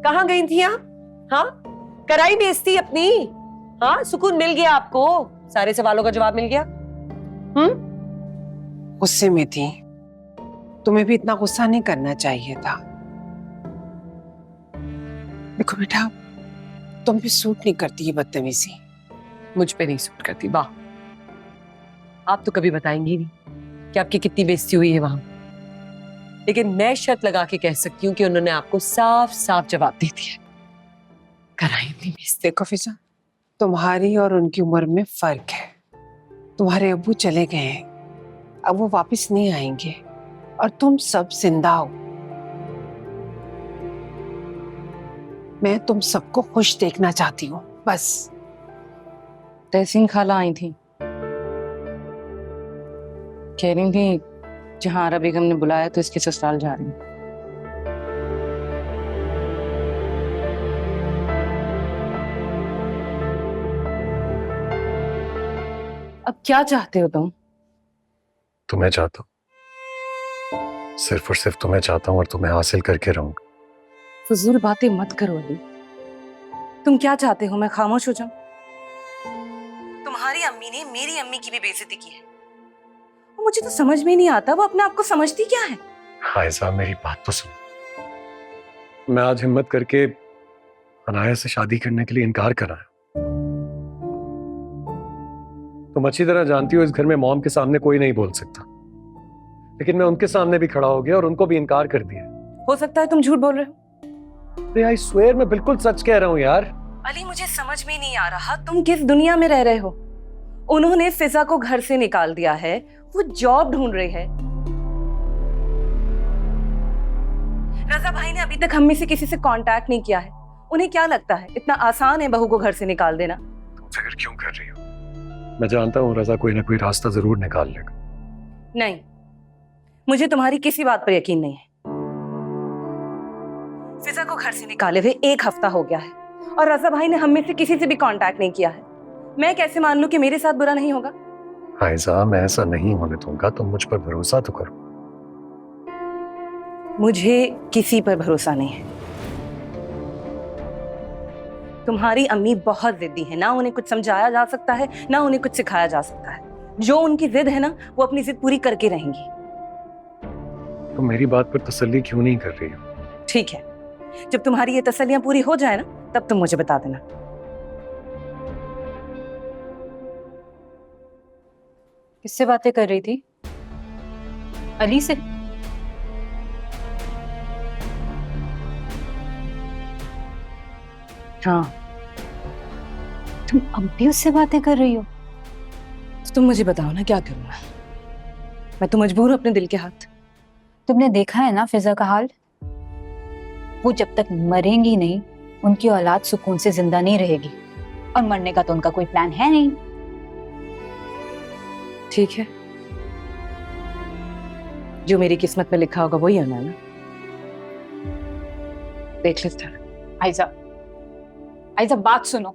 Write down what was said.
कहाँ गई थी आप? हाँ, कराई बेइज्जती अपनी? हाँ, सुकून मिल गया आपको? सारे सवालों का जवाब मिल गया? गुस्से में थी। तुम्हें भी इतना गुस्सा नहीं करना चाहिए था। देखो बेटा, तुम भी सूट नहीं करती ये बदतमीजी। मुझ पे नहीं सूट करती। वाह, आप तो कभी बताएंगी नहीं कि आपकी कितनी बेइज्जती हुई है वहां। लेकिन मैं शर्त लगा के कह सकती हूँ कि उन्होंने आपको साफ साफ जवाब दे दिया। कराई अपनी बेइज्जती। देखो फिजा, तुम्हारी और उनकी उम्र में फर्क है। तुम्हारे अब्बू चले गए हैं, अब वो वापस नहीं आएंगे और तुम सब जिंदा हो। मैं तुम सबको खुश देखना चाहती हूँ, बस। तहसीन खाला आई थी, कह रही थी जहां बेगम ने बुलाया तो इसके ससुराल जा रही हूँ। अब क्या चाहते हो तुम? तुम्हें चाहता हूँ, सिर्फ और सिर्फ तुम्हें चाहता हूँ और तुम्हें हासिल करके रहूंगा। फजूल बातें मत करो अली। तुम क्या चाहते हो, मैं खामोश हो जाऊं? तुम्हारी अम्मी ने मेरी अम्मी की भी बेइज्जती की है। मुझे तो समझ में नहीं आता वो अपने आप को समझती क्या है। हाइजा, मेरी बात तो सुनो। मैं आज हिम्मत करके अनाया से शादी करने के लिए इनकार कराया। तुम अच्छी तरह जानती हो इस घर में मॉम के सामने कोई नहीं बोल सकता, लेकिन मैं उनके सामने भी खड़ा हो गया और उनको भी इनकार कर दिया। हो सकता है तुम झूठ बोल रहे हो। आई स्वेयर, मैं बिल्कुल सच कह रहा हूँ यार। अली, मुझे समझ में नहीं आ रहा तुम किस दुनिया में रह रहे हो। उन्होंने फिजा को घर से निकाल दिया है, वो जॉब ढूंढ रही है। रजा भाई ने अभी तक हम में से किसी से कांटेक्ट नहीं किया है। उन्हें क्या लगता है इतना आसान है बहू को घर से निकाल देना? तुम फिक्र क्यों कर रही हो? मैं जानता हूँ रजा कोई ना कोई रास्ता जरूर निकाल लेगा। नहीं, मुझे तुम्हारी किसी बात पर यकीन नहीं है। फिजा को घर से निकाले हुए 1 हफ्ता हो गया है और रजा भाई ने हम में से किसी से भी कांटेक्ट नहीं किया है। मैं कैसे मान लूं कि मेरे साथ बुरा नहीं होगा? हाइजा, मैं ऐसा नहीं होने दूंगा, तुम मुझ पर भरोसा तो करो। मुझे किसी पर भरोसा नहीं है। तुम्हारी अम्मी बहुत जिद्दी है, ना उन्हें कुछ समझाया जा सकता है ना उन्हें कुछ सिखाया जा सकता है। जो उनकी जिद है ना, वो अपनी जिद पूरी करके रहेंगी। तुम मेरी बात पर तसल्ली क्यों नहीं कर रही हो? ठीक है, जब तुम्हारी ये तसल्लियां पूरी हो जाए ना, तब तुम मुझे बता देना। किससे बातें कर रही थी? अली से? हाँ। तुम अब भी उससे बातें कर रही हो? तो तुम मुझे बताओ ना, क्या करूं मैं तो मजबूर हूं अपने दिल के हाथ। तुमने देखा है ना फिजा का हाल। वो जब तक मरेंगी नहीं, उनकी औलाद सुकून से जिंदा नहीं रहेगी, और मरने का तो उनका कोई प्लान है नहीं। ठीक है, जो मेरी किस्मत में लिखा होगा वही होना ना। देख लेते हैं। आयजा, आयजा बात सुनो।